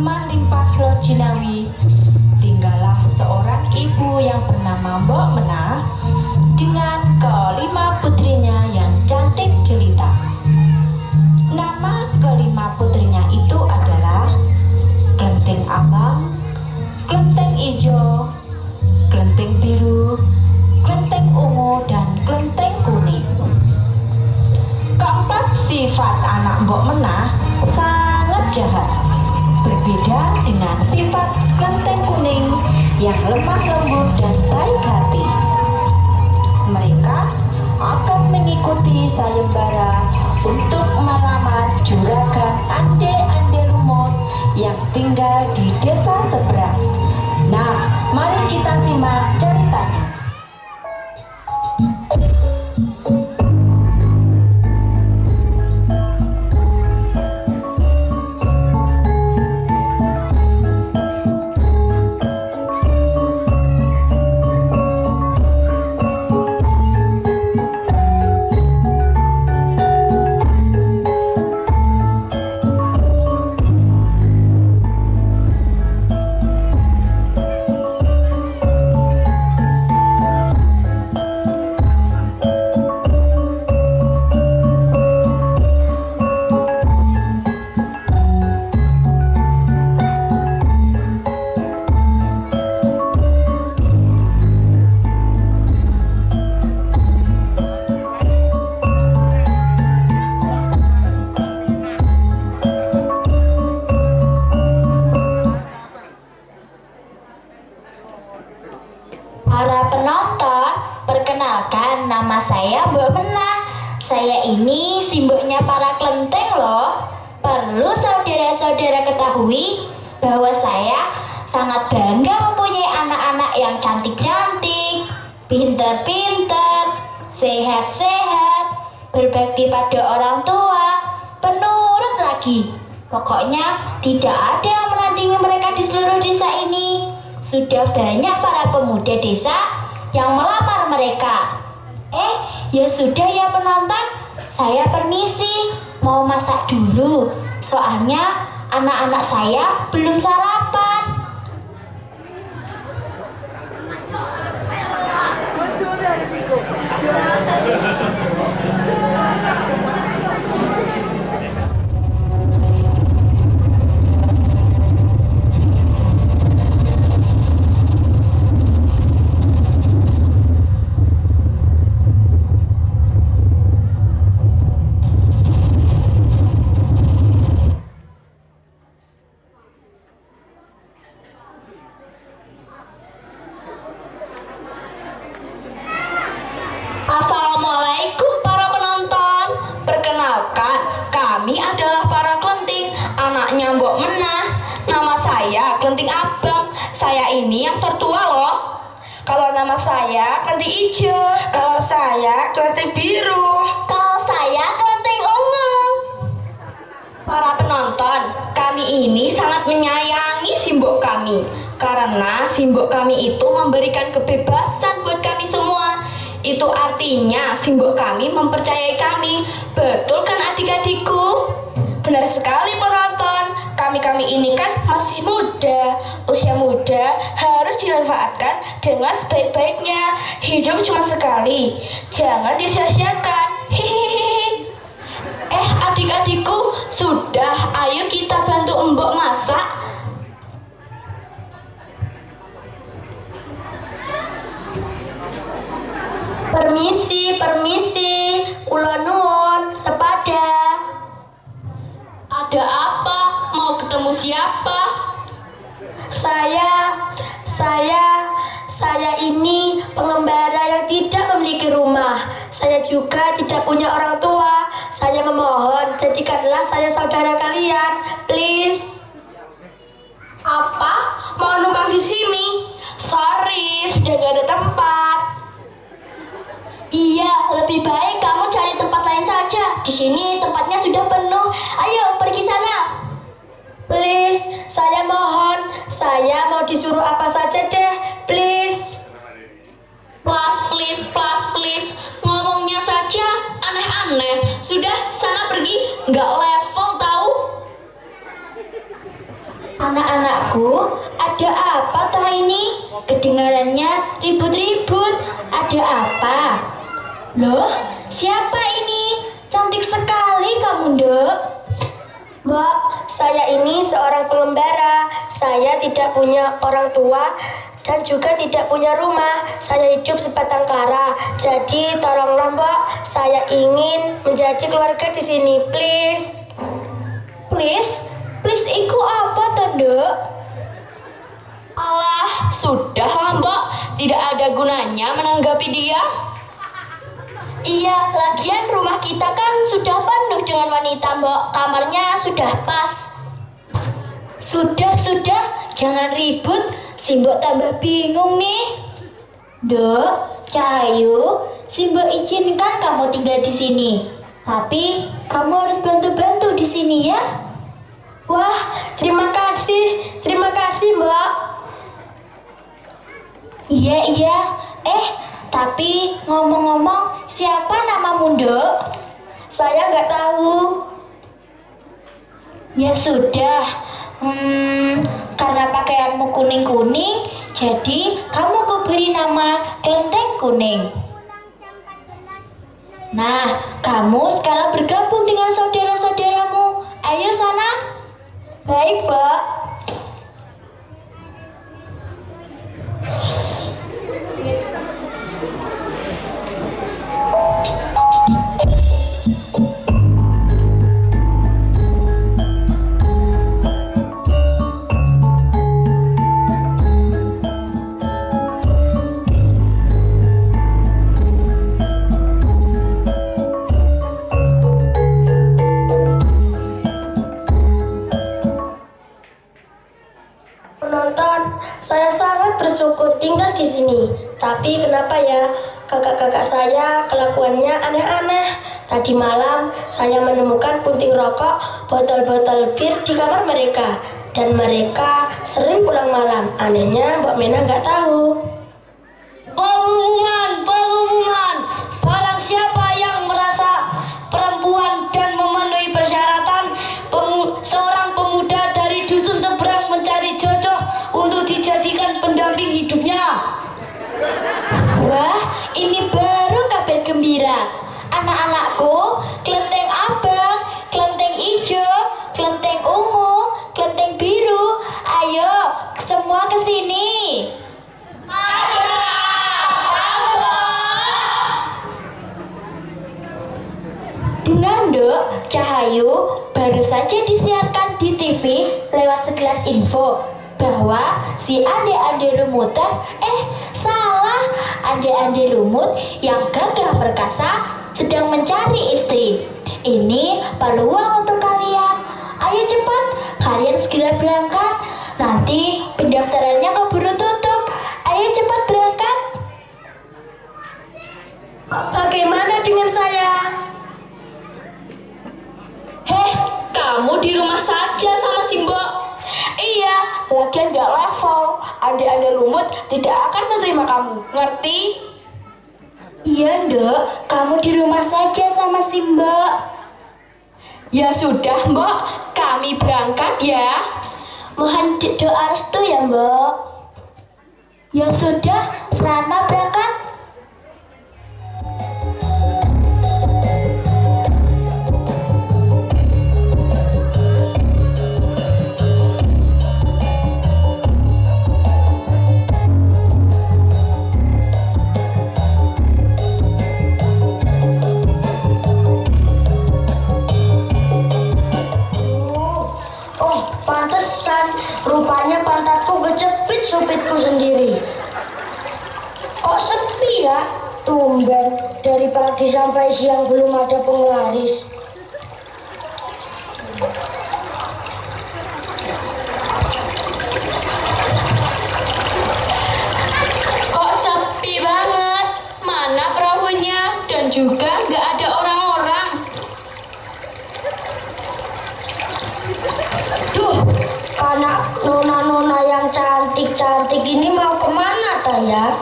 Pademan limpah lo Jinawi, tinggallah seorang ibu yang bernama Mbok Menah dengan kelima putrinya yang cantik jelita. Nama kelima putrinya itu adalah Klenteng Abang, Klenteng Ijo, Klenteng Biru, Klenteng Ungu, dan Klenteng Kuning. Keempat sifat anak Mbok Menah sangat jahat, berbeda dengan sifat Klenteng Kuning yang lemah lembut dan baik hati. Mereka akan mengikuti sayembara untuk melamar juragan Ande Lumut yang tinggal di desa seberang. Nah, mari kita simak ceritanya. Para penonton, perkenalkan nama saya Mbok Menah. Saya ini simboknya para klenteng loh. Perlu saudara-saudara ketahui bahwa saya sangat bangga mempunyai anak-anak yang cantik-cantik, pinter-pinter, sehat-sehat, berbakti pada orang tua, penurut lagi. Pokoknya tidak ada yang menandingi mereka di seluruh desa ini. Sudah banyak para pemuda desa yang melamar mereka. Ya sudah ya penonton, saya permisi, mau masak dulu. Soalnya anak-anak saya belum sarapan. Assalamualaikum para penonton. Perkenalkan, kami adalah para Klenting, anaknya Mbok Menah. Nama saya Klenting Abang. Saya ini yang tertua loh. Kalau nama saya Klenting Ijo. Kalau saya Klenting Biru. Kalau saya Klenting Ungu. Para penonton, kami ini sangat menyayangi simbok kami, karena simbok kami itu memberikan kebebasan buat kami semua. Itu artinya simbok kami mempercayai kami. Betul kan adik-adikku? Benar sekali penonton. Kami ini kan masih muda. Usia muda harus dimanfaatkan dengan sebaik-baiknya. Hidup cuma sekali, jangan disia-siakan. Hihihi. Adik-adikku, sudah, ayo kita bantu Mbok masak. Permisi, kula nuwun, sepada. Ada apa? Mau ketemu siapa? Saya ini pengembara yang tidak memiliki rumah. Saya juga tidak punya orang tua. Saya memohon, jadikanlah saya saudara kalian, please. Apa? Mau numpang di sini? Sorry, sudah gak ada tempat. Iya, lebih baik kamu cari tempat lain saja. Di sini tempatnya sudah penuh. Ayo pergi sana. Please, saya mohon. Saya mau disuruh apa saja deh. Please. Please. Ngomongnya saja aneh-aneh. Sudah, sana pergi. Nggak level tahu. Anak-anakku, ada apa toh ini? Kedengarannya ribut-ribut. Ada apa? Loh, siapa ini? Cantik sekali kamu, Dok. Mbak, saya ini seorang pengembara. Saya tidak punya orang tua dan juga tidak punya rumah. Saya hidup sebatang kara. Jadi tolonglah, Mbak, saya ingin menjadi keluarga di sini, please. Please? Please iku apa toh, Dok? Alah, sudahlah, Mbak. Tidak ada gunanya menanggapi dia. Iya, lagian rumah kita kan sudah penuh dengan wanita, Mbak. Kamarnya sudah pas. Sudah, jangan ribut. Si Mbok tambah bingung nih. Dok, Cahayu, si Mbok izinkan kamu tinggal di sini. Tapi kamu harus bantu-bantu di sini ya. Wah, terima kasih, Mbak. Iya. Tapi ngomong-ngomong, siapa namamu, Dok? Saya nggak tahu. Ya sudah, karena pakaianmu kuning-kuning, jadi kamu kuberi nama Kelenteng Kuning. Nah, kamu sekarang bergabung dengan saudara-saudaramu. Ayo sana. Baik, Mbak. Penonton, saya sangat bersyukur tinggal di sini. Tapi kenapa ya kakak-kakak saya kelakuannya aneh-aneh? Tadi malam saya menemukan punting rokok, botol-botol bir di kamar mereka, dan mereka sering pulang malam. Anehnya Mbak Mena nggak tahu. Pengumuman, barang siapa yang merasa perempuan dan memenuhi persyaratan seorang pemuda dari dusun seberang mencari jodoh untuk dijadikan pendamping hidupnya. Wah, ini baru kabar gembira. Anak-anakku, kelenteng abang, kelenteng hijau, kelenteng ungu, kelenteng biru, ayo semua ke sini. Dengar, Dok, Cahayu baru saja disiarkan di TV lewat segelas info bahwa si Ade-Ade Rumuter, salah, Ade-Ade Lumut yang gagah perkasa sedang mencari istri. Ini peluang untuk kalian. Ayo cepat, kalian segera berangkat. Nanti pendaftarannya keburu tutup. Ayo cepat berangkat. Bagaimana dengan saya? Kamu di rumah saja sama Simbo. Iya, lagian gak level. Ade-ade Lumut tidak akan menerima kamu, ngerti? Iya, Dok, kamu di rumah saja sama Simbo. Ya sudah, Mbak, kami berangkat ya. Mohon doa restu ya, Mbak. Ya sudah, selamat berangkat. Rupanya pantatku kejepit supitku sendiri. Kok sepi ya? Tumben dari pagi sampai siang belum ada penglaris. Kok sepi banget? Mana perahunya? Dan juga nggak ada orang-orang. Duh, anak nona-nona yang cantik-cantik ini mau kemana ya?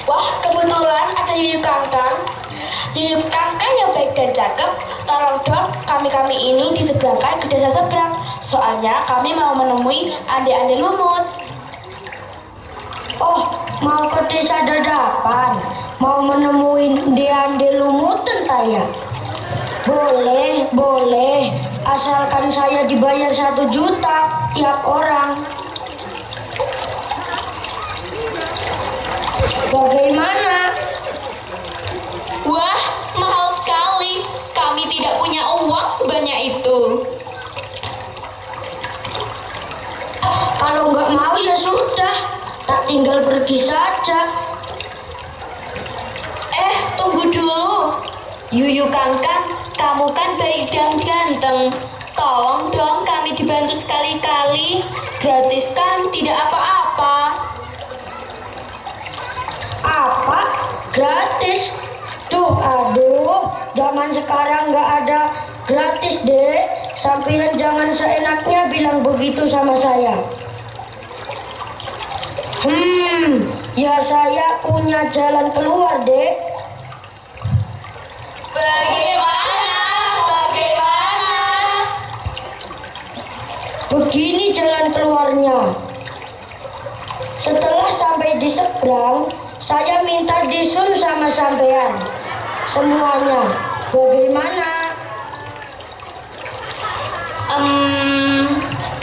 Wah, kebetulan ada Yuyu Kangkang. Yuyu Kangkang yang baik dan cakep. Tolong dong kami-kami ini diseberangkan ke desa seberang Soalnya kami mau menemui adik-adik lumut. Oh, mau ke desa dadapan, mau menemuin adik lumutan taya. Boleh, boleh, asalkan saya dibayar 1 juta tiap orang. Bagaimana? Wah, mahal sekali. Kami tidak punya uang sebanyak itu. Kalau nggak mau ya sudah, tak tinggal pergi saja. Tunggu dulu. Yuyu Kangkang, kamu kan baik dan ganteng. Tolong dong kami dibantu sekali-kali. Gratis kan tidak apa-apa. Apa? Gratis? Aduh, zaman sekarang nggak ada gratis deh. Sampean jangan seenaknya bilang begitu sama saya. Ya saya punya jalan keluar deh. Bagaimana? Begini jalan keluarnya. Setelah sampai di seberang, saya minta disun sama sampean. Semuanya. Bagaimana?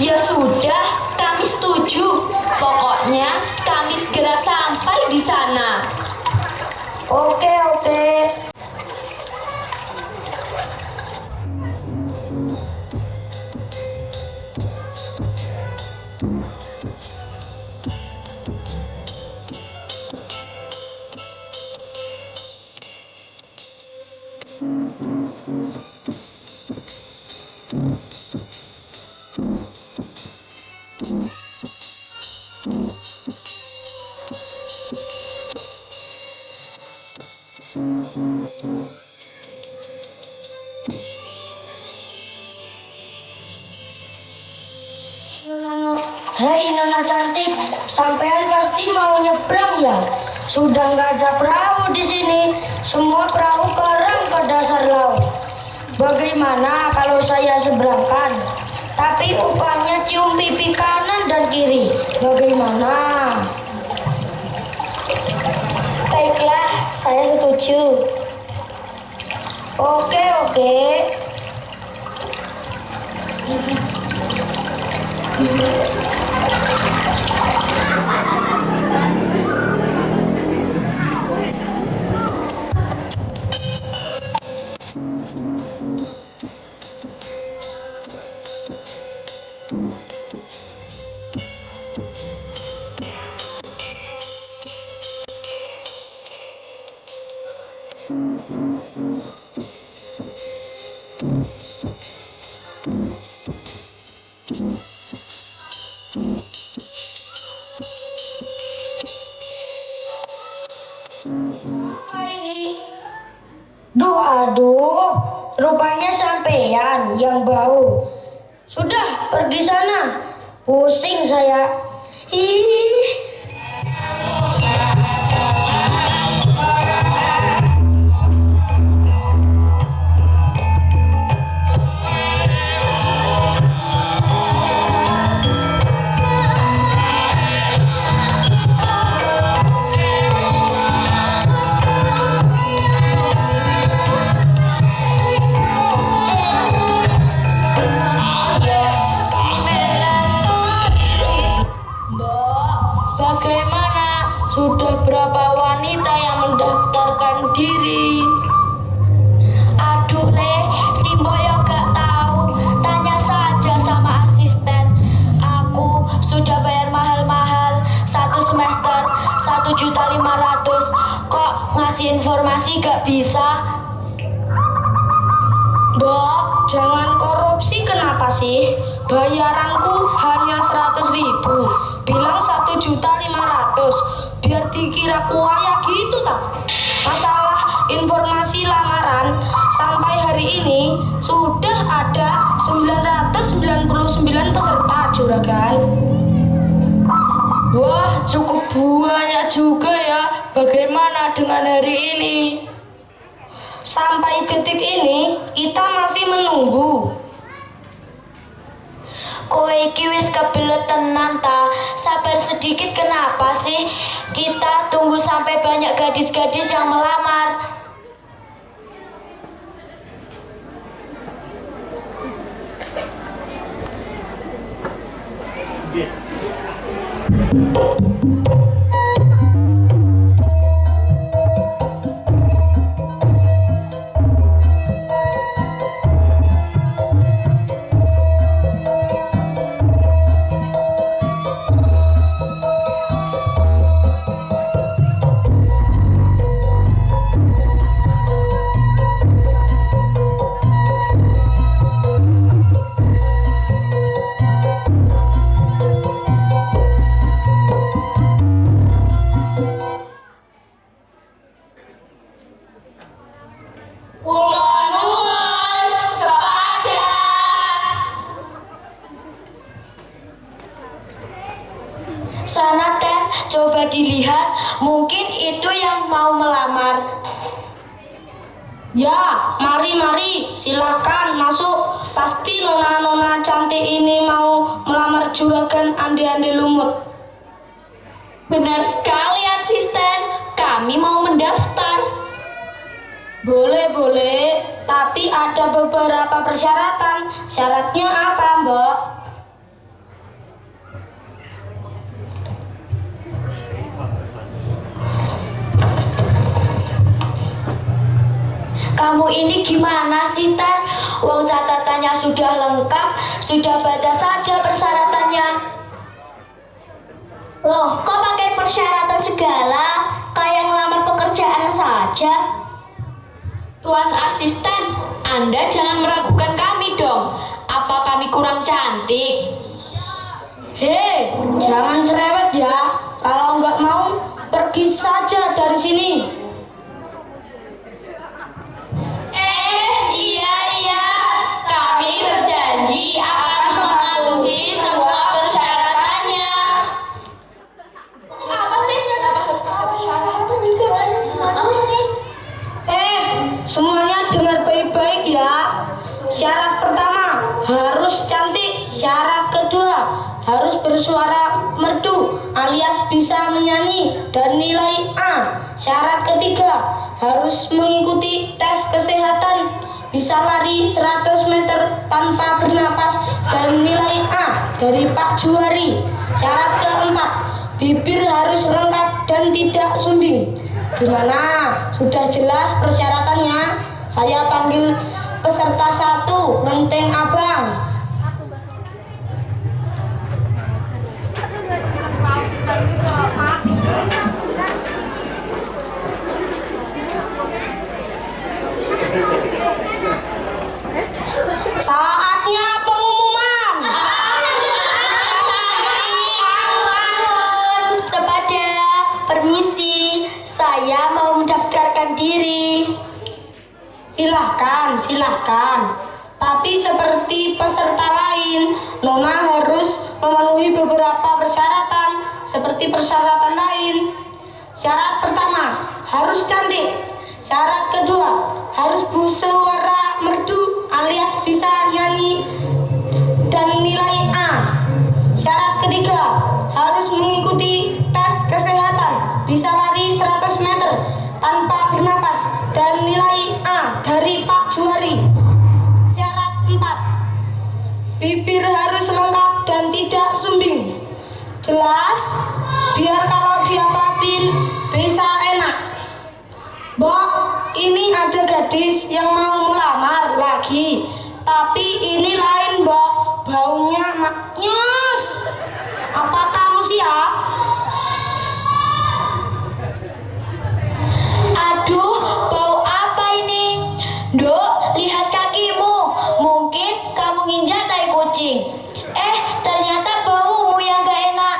Ya sudah, kami setuju. Pokoknya kami segera sampai di sana. Oke. Hei Nona cantik, sampean pasti mau nyebrang ya? Sudah nggak ada perahu di sini, semua perahu kerang ke dasar laut. Bagaimana kalau saya seberangkan? Tapi upahnya cium pipi kanan dan kiri. Bagaimana? Baiklah, saya setuju. Oke. Aduh, rupanya sampean yang bau. Sudah, pergi sana. Pusing saya. Ih. Sudah berapa wanita yang mendaftarkan diri? Aduh Le, si Boyo gak tahu. Tanya saja sama asisten. Aku sudah bayar mahal-mahal 1 semester 1.500.000. Kok ngasih informasi gak bisa? Mbak, jangan korupsi kenapa sih? Bayaranku hanya 100.000. Bilang 1.500.000. Biar dikira kuaya gitu tak? Masalah informasi lamaran sampai hari ini sudah ada 999 peserta juragan. Wah, cukup banyak juga ya. Bagaimana dengan hari ini? Sampai detik ini kita masih menunggu. Kowe iki wis kebelet tenan ta? Sabar sedikit kenapa sih? Kita tunggu sampai banyak gadis-gadis yang melamar. Sana Ten, coba dilihat, mungkin itu yang mau melamar. Ya, mari, silakan masuk. Pasti nona-nona cantik ini mau melamar juragan Ande-Ande Lumut. Benar sekali asisten, kami mau mendaftar. Boleh, tapi ada beberapa persyaratan. Syaratnya apa, Mbak? Kamu ini gimana sih, Ten? Uang catatannya sudah lengkap, sudah baca saja persyaratannya. Loh, kok pakai persyaratan segala? Kayak ngelamar pekerjaan saja. Tuan asisten, Anda jangan meragukan kami dong. Apa kami kurang cantik? Hei, jangan cerewet ya. Kalau nggak mau, pergi saja dari sini. Iya, kami berjanji akan mematuhi semua persyaratannya. Apa sih? Persyaratan juga banyak. Semuanya dengar baik-baik ya. Syarat pertama, harus cantik. Syarat kedua, harus bersuara merdu alias bisa menyanyi dan nilai A. Syarat ketiga, harus mengikuti tes kesehatan, bisa lari 100 meter tanpa bernapas dan nilai A dari Pak Juari. Syarat keempat, bibir harus lengkap dan tidak sumbing. Gimana? Sudah jelas persyaratannya? Saya panggil peserta 1, Lenteng Abang. Saatnya pengumuman. Sepada permisi, saya mau mendaftarkan diri. Silahkan. Tapi seperti peserta lain, Nona harus memenuhi beberapa persyaratan seperti persyaratan lain. Syarat pertama, harus cantik. Syarat kedua, harus bersuara merdu alias bisa nyanyi dan nilai A. Syarat ketiga, harus mengikuti tes kesehatan, bisa lari 100 meter tanpa bernapas dan nilai A dari Pak Juari. Syarat 4, bibir harus lengkap dan tidak sumbing. Jelas? Biar kalau diapapin bisa enak. Mbok, ini ada gadis yang mau melamar lagi. Tapi ini lain, Mbok. Baunya maknyus. Apa kamu siap? Aduh, bau apa ini? Dok, lihat kakimu. Mungkin kamu nginjak tai kucing. Ternyata baumu yang gak enak.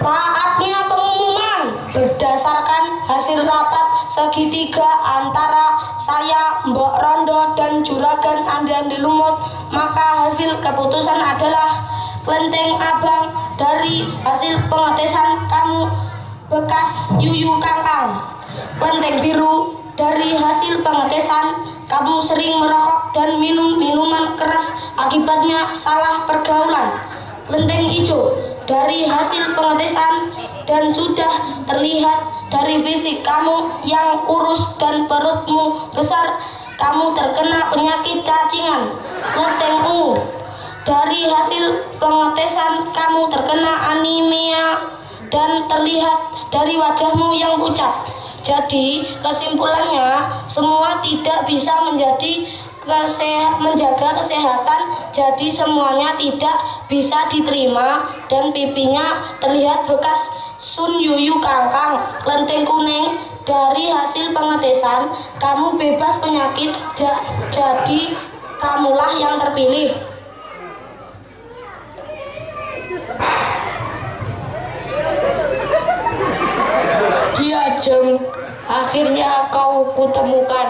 Saatnya pengumuman. Berdasarkan hasil rapat segitiga antara saya, Mbok Rondo, dan Juragan Ande-Ande Lumut, maka hasil keputusan adalah Lenteng Abang dari hasil pengetesan kamu bekas yuyu kangkang. Kelenteng biru, dari hasil pengetesan kamu sering merokok dan minum minuman keras akibatnya salah pergaulan. Kelenteng hijau, dari hasil pengetesan dan sudah terlihat dari fisik kamu yang kurus dan perutmu besar, kamu terkena penyakit cacingan. Kelenteng ungu, dari hasil pengetesan kamu terkena anemia dan terlihat dari wajahmu yang pucat. Jadi kesimpulannya semua tidak bisa menjaga kesehatan, jadi semuanya tidak bisa diterima dan pipinya terlihat bekas sun yuyu kangkang. Kelenteng kuning, dari hasil pengetesan kamu bebas penyakit, jadi kamulah yang terpilih. Dia Jeng, akhirnya kau kutemukan.